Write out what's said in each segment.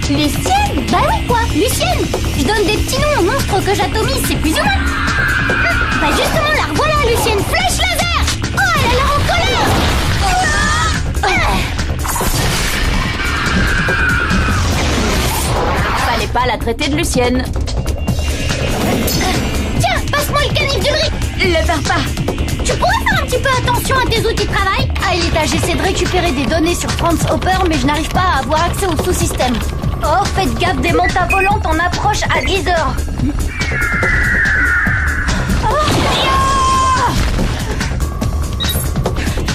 Lucienne? Bah oui quoi, Lucienne. Je donne des petits noms aux monstres que j'atomise, c'est plus ou moins. Bah justement, la revoilà, Lucienne. Flèche laser. Oh, elle a l'air en colère. Fallait pas la traiter de Lucienne. Tiens, passe-moi le canif d'Ulrich. Le perds pas. Tu pourrais faire un petit peu attention à tes outils de travail? Ah, Elita, j'essaie de récupérer des données sur Franz Hopper, mais je n'arrive pas à avoir accès au sous-système. Oh, faites gaffe, des mantes volantes en approche à 10h.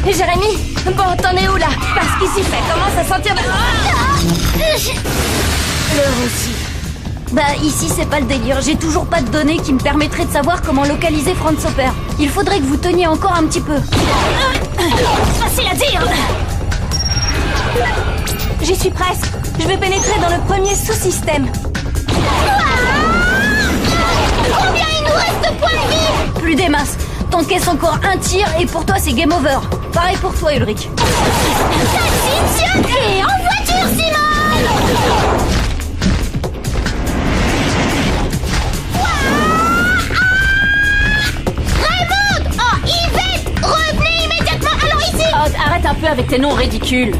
Jérémy, bon, t'en es où là? Parce qu'ici, ça commence à sentir... L'heure aussi. Bah ici c'est pas le délire, j'ai toujours pas de données qui me permettraient de savoir comment localiser Franz Hopper. Il faudrait que vous teniez encore un petit peu. Facile à dire. J'y suis presque. Je vais pénétrer dans le premier sous-système. Combien il nous reste de points de vie? Plus des masses. T'encaisses encore un tir et pour toi c'est game over. Pareil pour toi Ulrich. Taxi, et en voiture Simone. Oh, arrête un peu avec tes noms ridicules.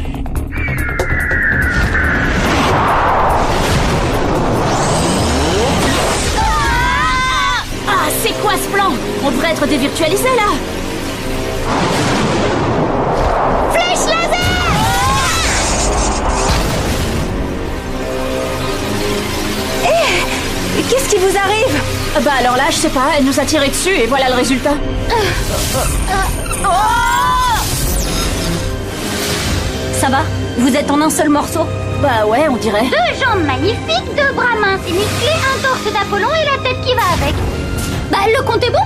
Ah, c'est quoi ce plan? On devrait être dévirtualisé là. Flèche laser. Qu'est-ce qui vous arrive? Bah alors là, je sais pas, elle nous a tiré dessus et voilà le résultat. Ça va? Vous êtes en un seul morceau? Bah ouais, on dirait. 2 jambes magnifiques, 2 bras minces et musclés, un torse d'Apollon et la tête qui va avec. Bah le compte est bon?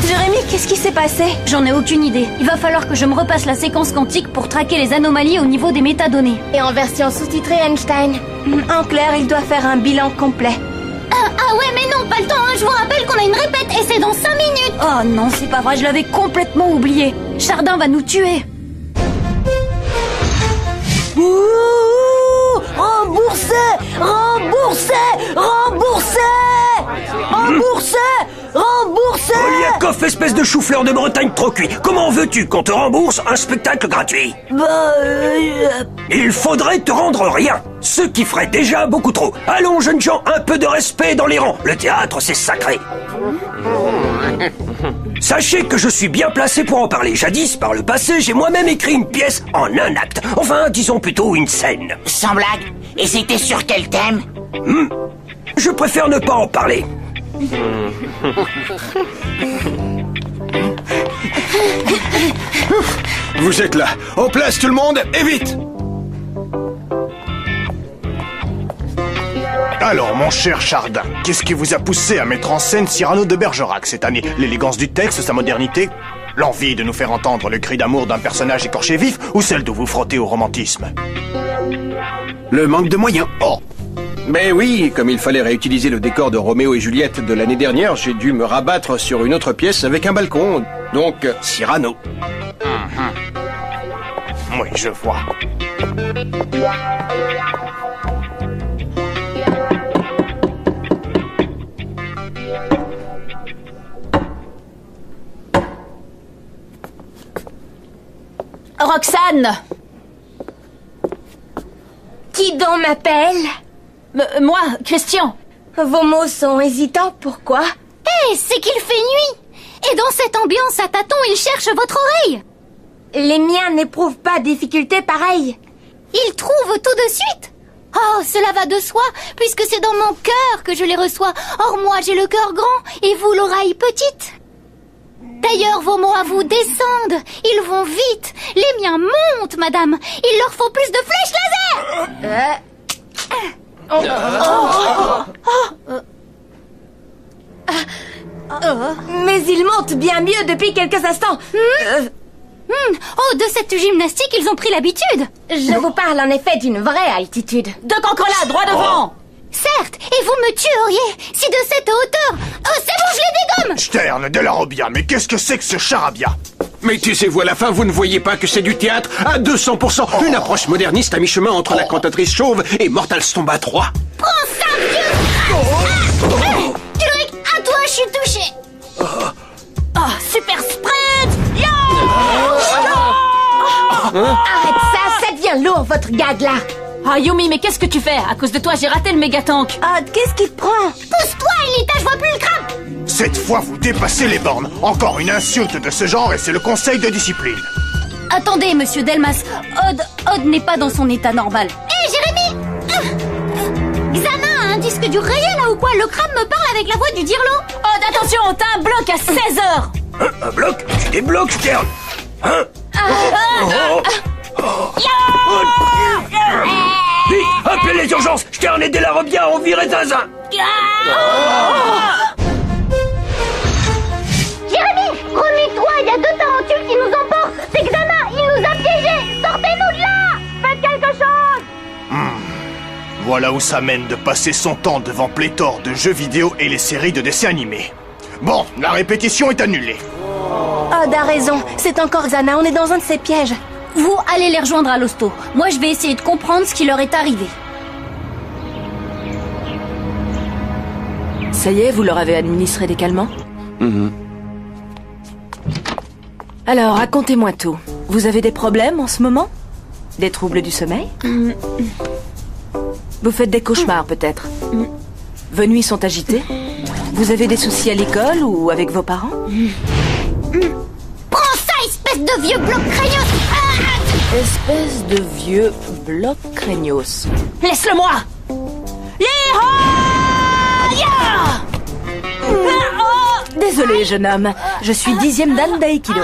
Jérémy, qu'est-ce qui s'est passé? J'en ai aucune idée. Il va falloir que je me repasse la séquence quantique pour traquer les anomalies au niveau des métadonnées. Et en version sous-titrée Einstein. En clair, il doit faire un bilan complet. Ah ouais, mais non, pas le temps, hein. Je vous rappelle qu'on a une répète et c'est dans 5 minutes. Oh non, c'est pas vrai, je l'avais complètement oublié. Chardin va nous tuer. Ouh, remboursé, remboursé, remboursé, remboursé, remboursé. Oliakov, espèce de chou-fleur de Bretagne trop cuit. Comment veux-tu qu'on te rembourse un spectacle gratuit? Il faudrait te rendre rien, ce qui ferait déjà beaucoup trop. Allons, jeunes gens, un peu de respect dans les rangs. Le théâtre, c'est sacré. Sachez que je suis bien placé pour en parler. Jadis, par le passé, j'ai moi-même écrit une pièce en un acte. Enfin, disons plutôt une scène. Sans blague. Et c'était sur quel thème? Je préfère ne pas en parler. Vous êtes là. En place tout le monde, et vite! Alors, mon cher Chardin, qu'est-ce qui vous a poussé à mettre en scène Cyrano de Bergerac cette année? L'élégance du texte, sa modernité? L'envie de nous faire entendre le cri d'amour d'un personnage écorché vif? Ou celle de vous frotter au romantisme? Le manque de moyens. Oh! Mais oui, comme il fallait réutiliser le décor de Roméo et Juliette de l'année dernière, j'ai dû me rabattre sur une autre pièce avec un balcon. Donc, Cyrano. Oui, je vois. Roxane! Qui donc m'appelle? Moi, Christian. Vos mots sont hésitants, pourquoi? C'est qu'il fait nuit. Et dans cette ambiance à tâtons, il cherche votre oreille. Les miens n'éprouvent pas difficulté pareille. Il trouve tout de suite. Oh, cela va de soi, puisque c'est dans mon cœur que je les reçois. Or moi, j'ai le cœur grand et vous l'oreille petite. D'ailleurs, vos mots à vous descendent. Ils vont vite. Les miens montent, madame. Il leur faut plus de flèches laser. Mais ils montent bien mieux depuis quelques instants. Oh, de cette gymnastique, ils ont pris l'habitude. Je vous parle en effet d'une vraie altitude. De Cancrela, droit devant. Certes, et vous me tueriez si de cette hauteur... Oh, c'est bon, je les dégomme. Stern, de la Robia, mais qu'est-ce que c'est que ce charabia? Mais taisez-vous à la fin, vous ne voyez pas que c'est du théâtre à 200%. Une approche moderniste à mi-chemin entre la cantatrice chauve et Mortal Kombat 3. Prends ça, vieux Ulrich, à toi, je suis touché. Oh, super sprint! Arrête ça, ça devient lourd, votre gag, là. Ah, Yumi, mais qu'est-ce que tu fais? À cause de toi, j'ai raté le méga tank. Odd, qu'est-ce qui te prend? Pousse-toi, Elita, je vois plus le crabe. Cette fois, vous dépassez les bornes. Encore une insulte de ce genre et c'est le conseil de discipline. Attendez, monsieur Delmas. Odd n'est pas dans son état normal. Hé, Jérémy Xana a un disque dur réel, là, ou quoi? Le crabe me parle avec la voix du dirlo. Odd, attention, t'as un bloc à 16h. Un bloc? Tu débloques, Stern. Hein? Vite, appelez les urgences. Stern, aidez la Robia à envirer Zinzin. Jérémy, remets-toi, il y a 2 tarentules qui nous emportent. C'est Xana, il nous a piégés. Sortez-nous de là. Faites quelque chose. Voilà où ça mène de passer son temps devant pléthore de jeux vidéo et les séries de dessins animés. Bon, la répétition est annulée. Odd a raison, c'est encore Xana, on est dans un de ses pièges. Vous allez les rejoindre à l'hosto. Moi, je vais essayer de comprendre ce qui leur est arrivé. Ça y est, vous leur avez administré des calmants? Alors, racontez-moi tout. Vous avez des problèmes en ce moment? Des troubles du sommeil? Vous faites des cauchemars, peut-être? Vos nuits sont agitées? Vous avez des soucis à l'école ou avec vos parents? Prends ça, espèce de vieux bloc craignos. Espèce de vieux bloc craignos. Laisse-le-moi. Désolé, jeune homme. Je suis 10e dan d'Aïkido.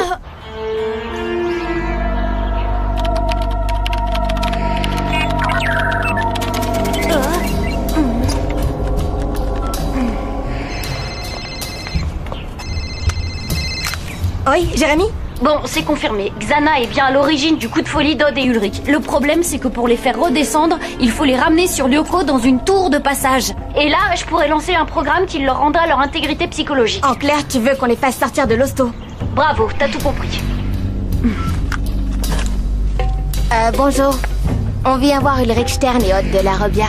Oui, Jérémy? Bon, c'est confirmé. Xana est bien à l'origine du coup de folie d'Odd et Ulrich. Le problème, c'est que pour les faire redescendre, il faut les ramener sur Lyoko dans une tour de passage. Et là, je pourrais lancer un programme qui leur rendra leur intégrité psychologique. En clair, tu veux qu'on les fasse sortir de l'hosto? Bravo, t'as tout compris. Bonjour. On vient voir Ulrich Stern et Odd de la Robia.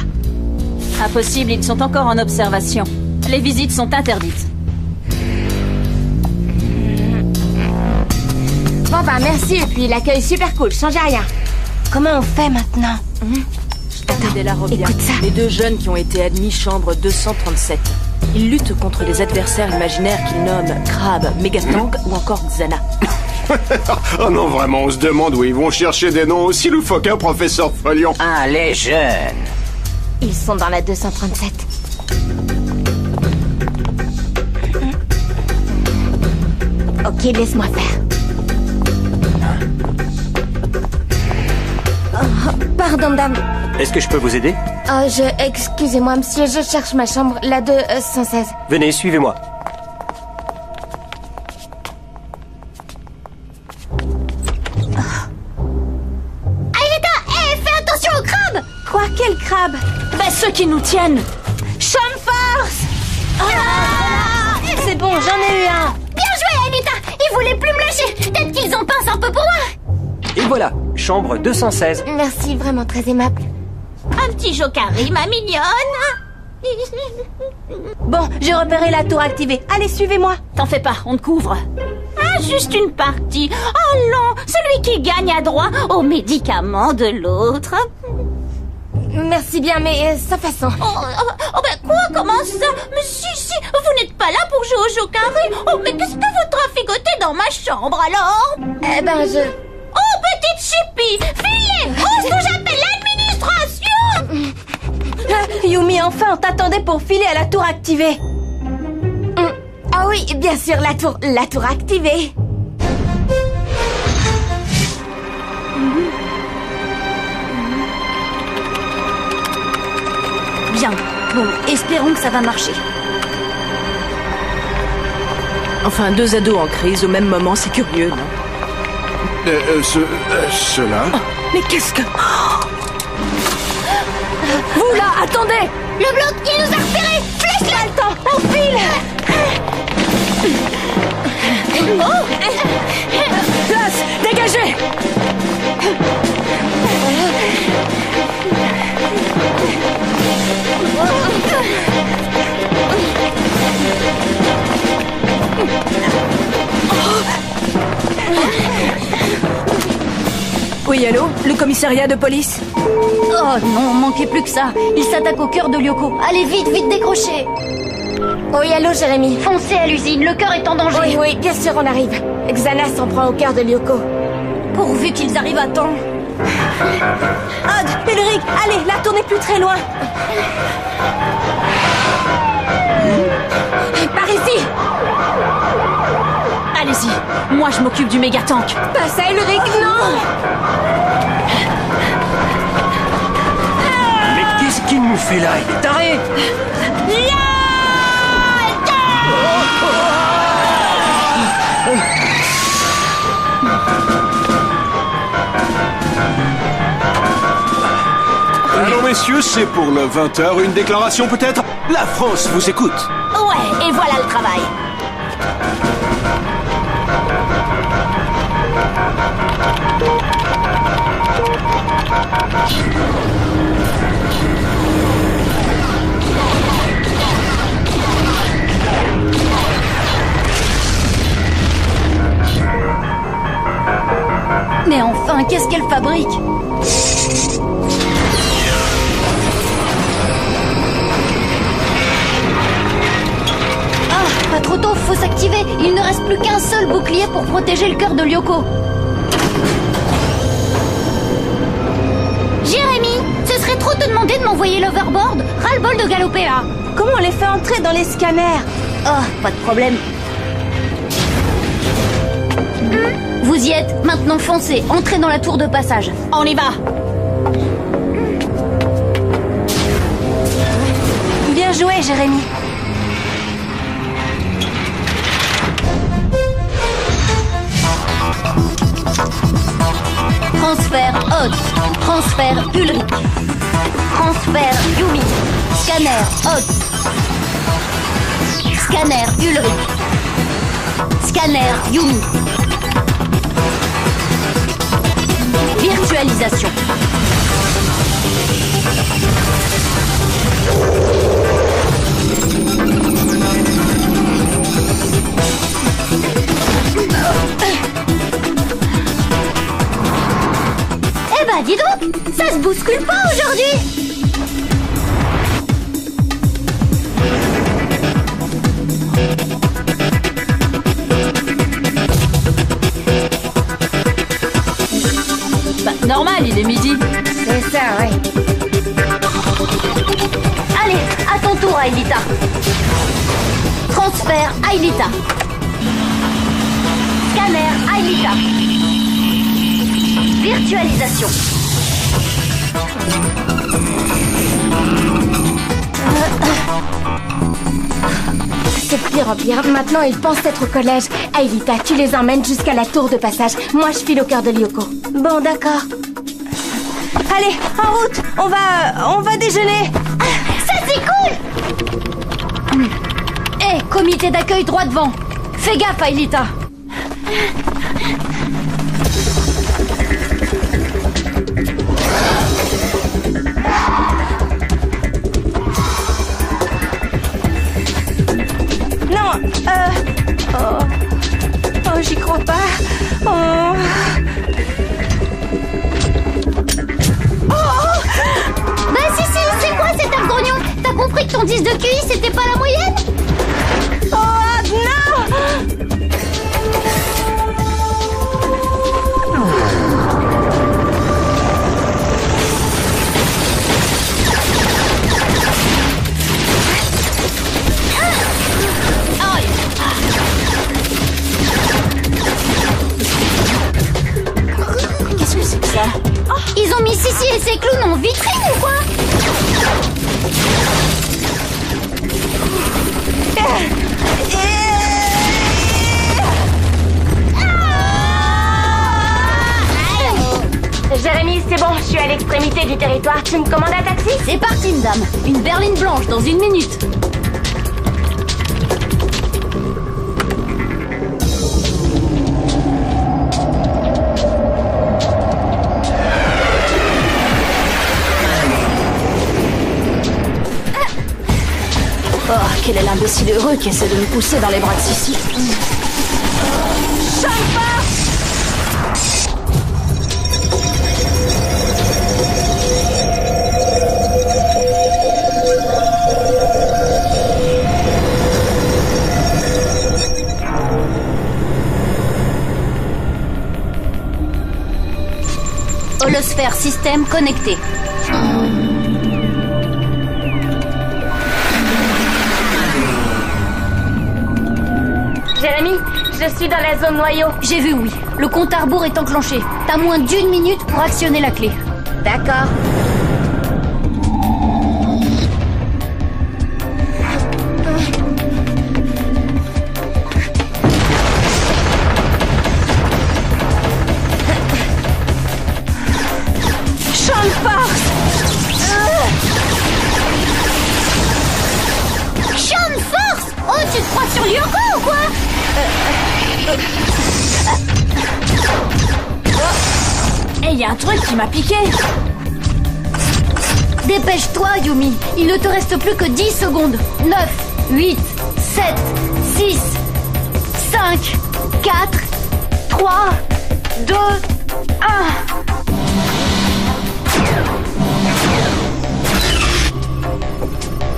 Impossible, ils sont encore en observation. Les visites sont interdites. Bon bah merci, et puis l'accueil super cool, changez rien. Comment on fait maintenant? De la Robia. Écoute ça. Les 2 jeunes qui ont été admis chambre 237. Ils luttent contre des adversaires imaginaires qu'ils nomment Crabe, Megatang ou encore Xana. Oh non, vraiment, on se demande où ils vont chercher des noms aussi loufoques, hein, professeur Folion. Ah, les jeunes. Ils sont dans la 237. Ok, laisse-moi faire. Oh, pardon, dame. Est-ce que je peux vous aider? Excusez-moi, monsieur, je cherche ma chambre, la 216. Venez, suivez-moi. Aïleta, fais attention au crabe. Quoi, quel crabe? Bah, ceux qui nous tiennent. Champ force! C'est bon, j'en ai eu un. Bien joué, Aïleta. Ils voulaient plus me lâcher. Peut-être qu'ils en pincent un peu pour moi. Et voilà, chambre 216. Merci, vraiment très aimable. Un petit jokari, ma mignonne. Bon, j'ai repéré la tour activée. Allez, suivez-moi. T'en fais pas, on te couvre. Ah, juste une partie. Allons, celui qui gagne a droit aux médicaments de l'autre. Merci bien, mais sans façon. Ben quoi, comment ça? Mais si, vous n'êtes pas là pour jouer au jokari. Oh, mais qu'est-ce que vous traficotez dans ma chambre, alors? Eh ben, Oh, petite chipie, filez! Oh, ce que j'appelle l'administration! Yumi, enfin, on t'attendait pour filer à la tour activée. Ah oui, bien sûr, la tour activée. Bien, bon, espérons que ça va marcher. Enfin, 2 ados en crise au même moment, c'est curieux, non? Cela? Oh, mais qu'est-ce que... Vous là, attendez! Le bloc, il nous a repérés! Flèche-là le temps! On file! Bougez! Oui, allô? Le commissariat de police? Oh non, manquait plus que ça. Il s'attaque au cœur de Lyoko. Allez, vite, vite, décrochez. Oui, allô, Jérémy. Foncez à l'usine, le cœur est en danger. Oui, oui, bien sûr, on arrive. Xana s'en prend au cœur de Lyoko. Pourvu qu'ils arrivent à temps. Odd, Ulrich, allez, la tour n'est plus très loin. Par ici! Allez-y, moi je m'occupe du méga-tank. Pas ça, Ulrich, non! Mais qu'est-ce qu'il nous fait là? Il est taré! Alors messieurs, c'est pour le 20h, une déclaration peut-être? La France vous écoute. Ouais, et voilà le travail. Mais enfin, qu'est-ce qu'elle fabrique? Ah, pas trop tôt, faut s'activer. Il ne reste plus qu'un seul bouclier pour protéger le cœur de Lyoko. Jérémy, ce serait trop te demander de m'envoyer l'overboard. Ras-le-bol de galoper là. Comment on les fait entrer dans les scanners? Oh, pas de problème. Vous y êtes, maintenant foncez, entrez dans la tour de passage. On y va. Bien joué, Jérémy. Transfert Odd. Transfert Ulrich. Transfert Yumi. Scanner Odd. Scanner Ulrich. Scanner Yumi. Virtualisation. Eh ben dis donc, ça se bouscule pas aujourd'hui. Normal, il est midi. C'est ça, ouais. Allez, à ton tour, Aelita. Transfert Aelita. Scanner Aelita. Virtualisation. C'est pire en pire. Maintenant, ils pensent être au collège. Aelita, tu les emmènes jusqu'à la tour de passage. Moi, je file au cœur de Lyoko. Bon, d'accord. Allez, en route. On va déjeuner. Ça, c'est cool. Hé, comité d'accueil droit devant. Fais gaffe, Aelita. Oh, j'y crois pas. Oh. Bah si, c'est quoi cet œuf grognon? T'as compris que ton 10 de QI, c'était pas la moyenne? Oh, non! Qu'est-ce que c'est que ça? Ils ont mis Sissi et ses clowns en vitrine ou quoi? Jérémy, c'est bon, je suis à l'extrémité du territoire. Tu me commandes un taxi? C'est parti, madame. Une berline blanche dans 1 minute. Oh, quel est l'imbécile heureux qui essaie de me pousser dans les bras de Sissi. Holosphère système connecté. Jérémy, je suis dans la zone noyau. J'ai vu, oui. Le compte à rebours est enclenché. T'as moins d'1 minute pour actionner la clé. D'accord. Champ de force. Champ de force! Oh, tu te crois sur Lyoko ou quoi? Eh, y a un truc qui m'a piqué. Dépêche-toi, Yumi. Il ne te reste plus que 10 secondes. 9, 8, 7, 6, 5, 4, 3, 2, 1.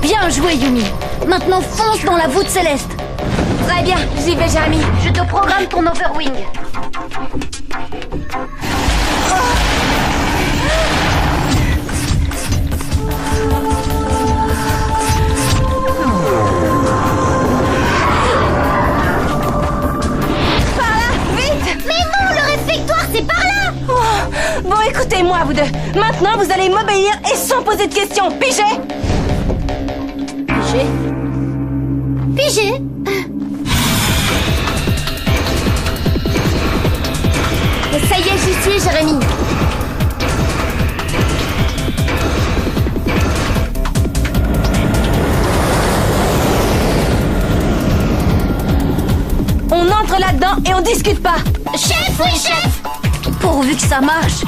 Bien joué, Yumi. Maintenant, fonce dans la voûte céleste. Très bien, j'y vais, Jérémy. Je te programme ton overwing. Mais non, le réfectoire, c'est par là! Bon, écoutez-moi, vous deux. Maintenant, vous allez m'obéir et sans poser de questions. Pigé? Pigé? Ça y est, j'y suis, Jérémy. On entre là-dedans et on discute pas. Chef, oui, chef! Pourvu que ça marche.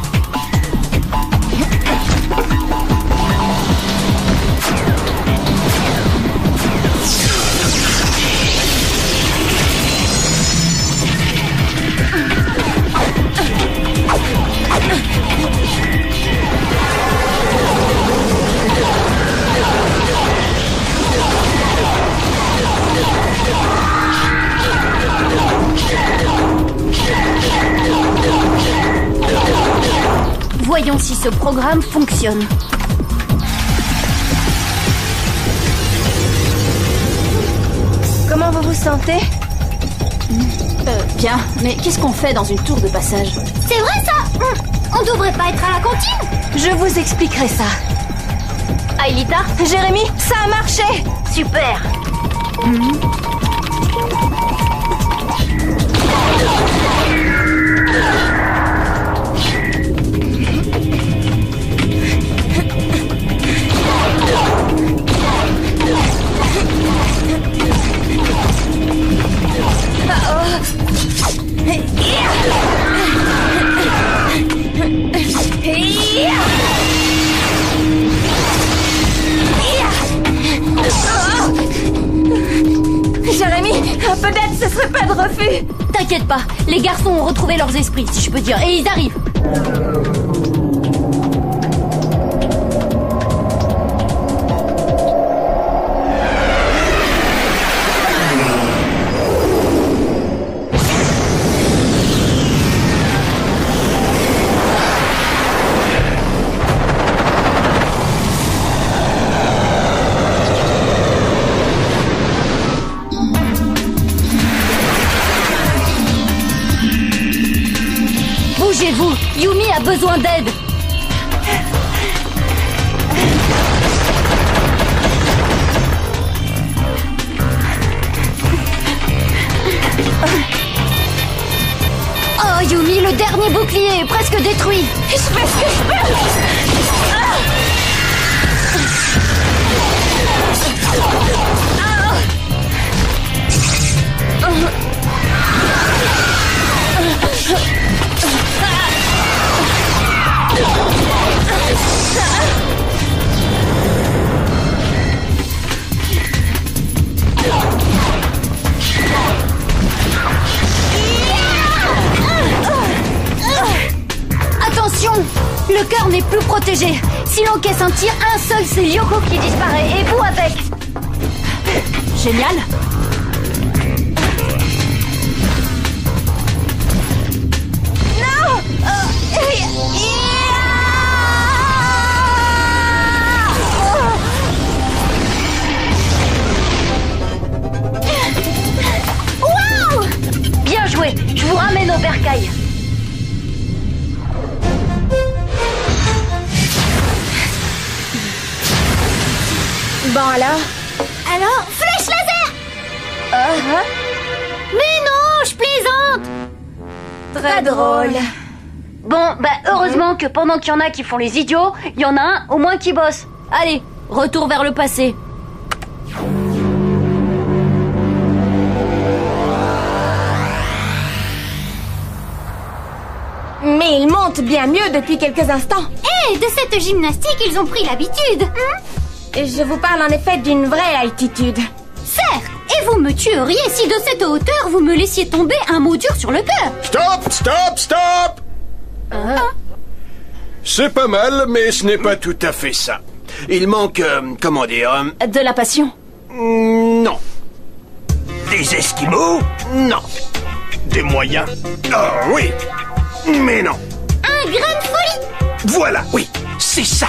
Voyons si ce programme fonctionne. Comment vous vous sentez? Bien, mais qu'est-ce qu'on fait dans une tour de passage? C'est vrai ça? On devrait pas être à la cantine? Je vous expliquerai ça. Aelita? Jérémy, ça a marché! Super! Jérémy, peut-être ce serait pas de refus. T'inquiète pas, les garçons ont retrouvé leurs esprits, si je peux dire, et ils arrivent. Bougez-vous, Yumi a besoin d'aide. Oh Yumi, le dernier bouclier est presque détruit. Je fais ce que je peux. on n'est plus protégé. Si l'on caisse un tir, un seul, c'est Lyoko qui disparaît. Et vous avec. Génial. Waouh! Bien joué. Je vous ramène au bercail. Bon alors? Alors, flèche laser! Mais non, je plaisante! Très drôle. Bon, bah heureusement que pendant qu'il y en a qui font les idiots, il y en a un au moins qui bosse. Allez, retour vers le passé. Mais il monte bien mieux depuis quelques instants. Hé, de cette gymnastique, ils ont pris l'habitude. Je vous parle en effet d'une vraie altitude. Certes, et vous me tueriez si de cette hauteur vous me laissiez tomber un mot dur sur le cœur. Stop, stop, stop! C'est pas mal, mais ce n'est pas tout à fait ça. Il manque, comment dire... De la passion. Non. Des Esquimaux? Non. Des moyens. Oh oui, mais non. Un grain de folie. Voilà, oui, c'est ça.